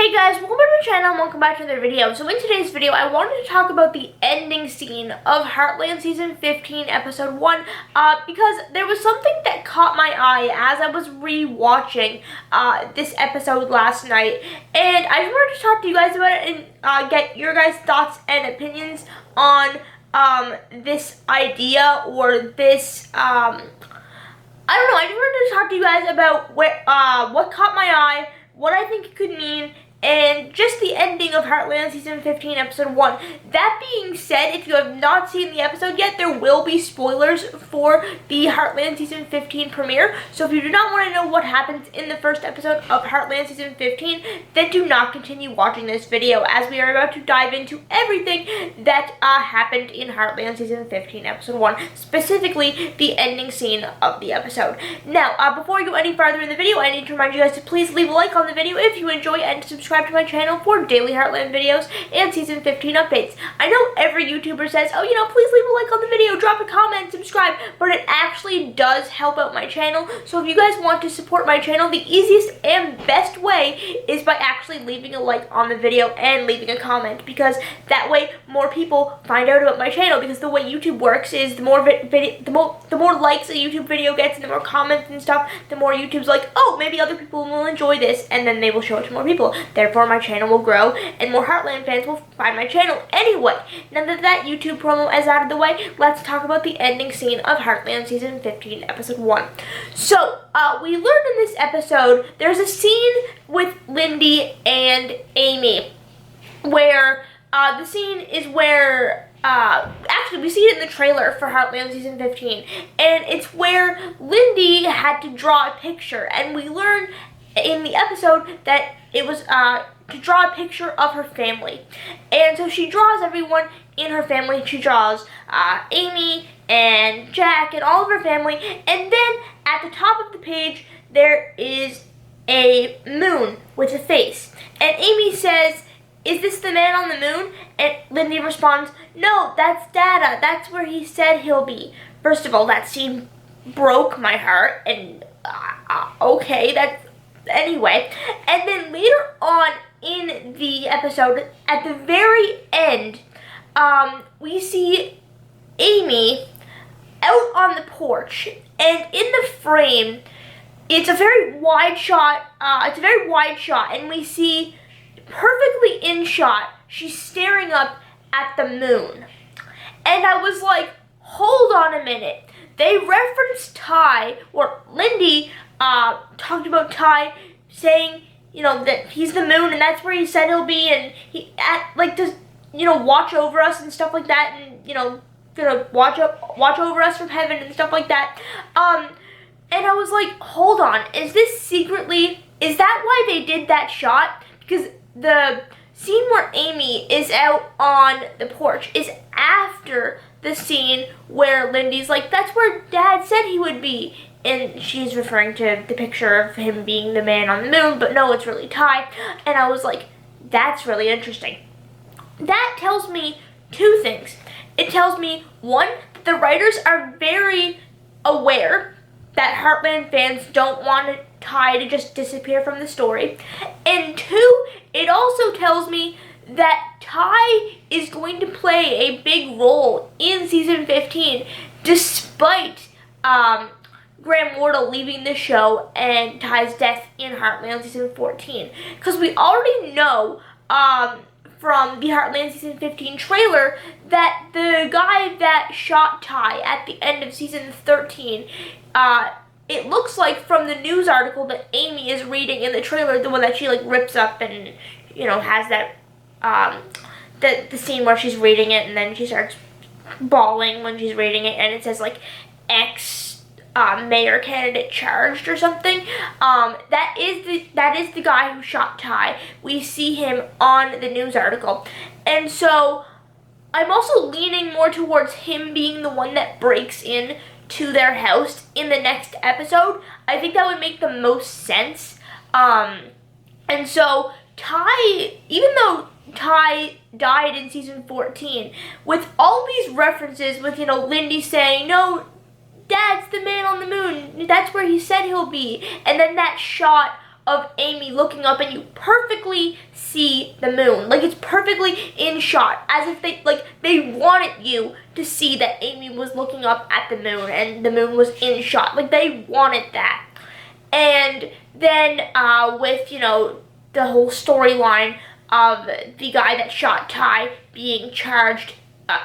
Hey guys, welcome back to my channel and welcome back to another video. So in today's video, I wanted to talk about the ending scene of Heartland Season 15, Episode 1, because there was something that caught my eye as I was re-watching this episode last night, and I just wanted to talk to you guys about it and get your guys' thoughts and opinions on this idea or this, I don't know, I just wanted to talk to you guys about what caught my eye, what I think it could mean, and just the ending of Heartland Season 15, Episode 1. That being said, if you have not seen the episode yet, there will be spoilers for the Heartland Season 15 premiere. So if you do not want to know what happens in the first episode of Heartland Season 15, then do not continue watching this video, as we are about to dive into everything that happened in Heartland Season 15, Episode 1, specifically the ending scene of the episode. Now, before we go any farther in the video, I need to remind you guys to please leave a like on the video if you enjoy and subscribe to my channel for daily Heartland videos and Season 15 updates. I know every YouTuber says, oh, please leave a like on the video, drop a comment, subscribe, but it actually does help out my channel. So if you guys want to support my channel, the easiest and best way is by actually leaving a like on the video and leaving a comment, because that way more people find out about my channel, because the way YouTube works is the more likes a YouTube video gets and the more comments and stuff, the more YouTube's like, oh, maybe other people will enjoy this, and then they will show it to more people. Therefore, my channel will grow, and more Heartland fans will find my channel. Anyway, now that YouTube promo is out of the way, let's talk about the ending scene of Heartland Season 15, Episode 1. So, we learned in this episode, there's a scene with Lyndy and Amy, where, the scene is where, actually, we see it in the trailer for Heartland Season 15, and it's where Lyndy had to draw a picture, and we learn in the episode that it was to draw a picture of her family. And so she draws everyone in her family. She draws Amy and Jack and all of her family. And then at the top of the page, there is a moon with a face. And Amy says, "Is this the man on the moon?" And Lyndy responds, "No, that's Dada. That's where he said he'll be." First of all, that scene broke my heart. And okay, that's anyway, and then later on in the episode, at the very end, we see Amy out on the porch, and in the frame, it's a very wide shot. And we see perfectly in shot, she's staring up at the moon, and I was like, hold on a minute. They referenced Ty, or Lyndy talked about Ty saying, that he's the moon and that's where he said he'll be, and he does, watch over us and stuff like that, and gonna watch over us from heaven and stuff like that. And I was like, hold on, is that why they did that shot? Because the scene where Amy is out on the porch is after the scene where Lyndy's like, that's where Dad said he would be. And she's referring to the picture of him being the man on the moon, but no, it's really Ty. And I was like, that's really interesting. That tells me two things. It tells me, one, that the writers are very aware that Heartland fans don't want Ty to just disappear from the story. And two, it also tells me that Ty is going to play a big role in Season 15, despite Graham Wardle leaving the show and Ty's death in Heartland Season 14. Because we already know from the Heartland Season 15 trailer that the guy that shot Ty at the end of Season 13, it looks like from the news article that Amy is reading in the trailer, the one that she rips up and, has that, the scene where she's reading it and then she starts bawling when she's reading it, and it says X mayor candidate charged or something. That is the guy who shot Ty. We see him on the news article. And so I'm also leaning more towards him being the one that breaks in to their house in the next episode. I think that would make the most sense. And so Ty, even though Ty died in Season 14, with all these references, with, Lyndy saying, no, Dad's the man on the moon, that's where he said he'll be, and then that shot of Amy looking up and you perfectly see the moon. Like, it's perfectly in shot, as if they wanted you to see that Amy was looking up at the moon and the moon was in shot. Like, they wanted that. And then with, the whole storyline of the guy that shot Ty being charged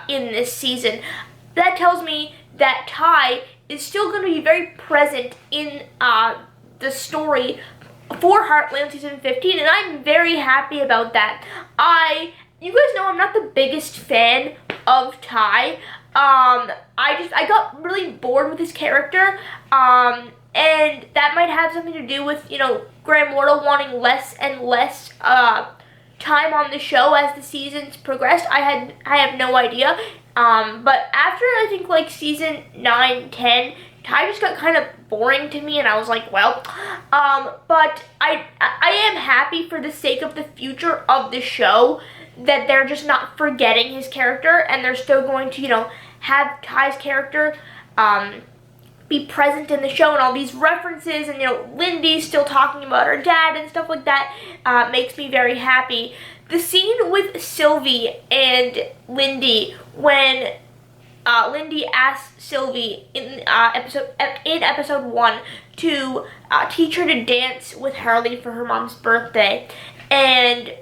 in this season, that tells me that Ty is still going to be very present in the story for Heartland Season 15, and I'm very happy about that. You guys know I'm not the biggest fan of Ty. I got really bored with his character, and that might have something to do with, Graham Wardle wanting less and less time on the show as the seasons progressed. I have no idea. But after, I think, like, season 9, 10, Ty just got kind of boring to me, and I was like, well, but I am happy for the sake of the future of the show that they're just not forgetting his character, and they're still going to, have Ty's character, be present in the show, and all these references, and, Lyndy's still talking about her dad and stuff like that, makes me very happy. The scene with Sylvie and Lyndy, when Lyndy asks Sylvie in episode 1 to teach her to dance with Harley for her mom's birthday, and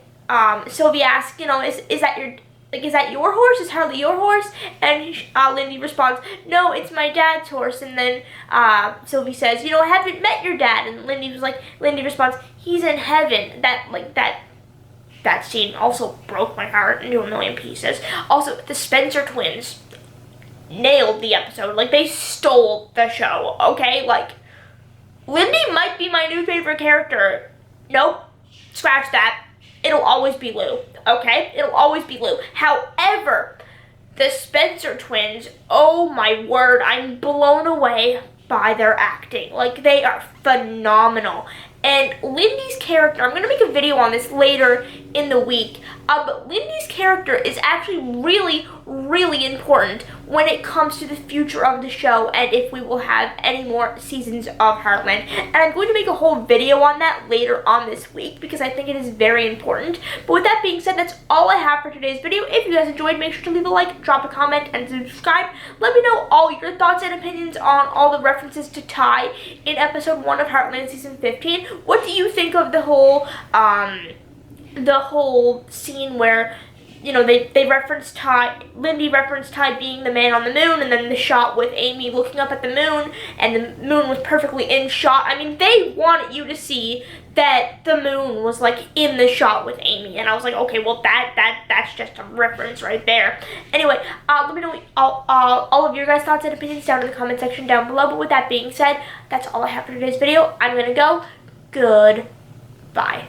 Sylvie asks, is that your horse? Is Harley your horse? And Lyndy responds, no, it's my dad's horse. And then Sylvie says, I haven't met your dad. And Lyndy responds, he's in heaven. That scene also broke my heart into a million pieces. Also, the Spencer twins nailed the episode. Like, they stole the show, okay? Like, Lyndy might be my new favorite character. Nope. Scratch that. It'll always be Lou, okay? It'll always be Lou. However, the Spencer twins, oh my word, I'm blown away by their acting. Like, they are phenomenal. And Lyndy's character, I'm going to make a video on this later in the week, but Lyndy's character is actually really, really important when it comes to the future of the show and if we will have any more seasons of Heartland. And I'm going to make a whole video on that later on this week because I think it is very important. But with that being said, that's all I have for today's video. If you guys enjoyed, make sure to leave a like, drop a comment, and subscribe. Let me know all your thoughts and opinions on all the references to Ty in episode 1 of Heartland Season 15. What do you think of the whole scene where, they referenced Ty, Lyndy referenced Ty being the man on the moon, and then the shot with Amy looking up at the moon, and the moon was perfectly in shot. I mean, they wanted you to see that the moon was, like, in the shot with Amy, and I was like, okay, well, that's just a reference right there. Anyway, let me know all of your guys' thoughts and opinions down in the comment section down below, but with that being said, that's all I have for today's video. I'm gonna go. Goodbye.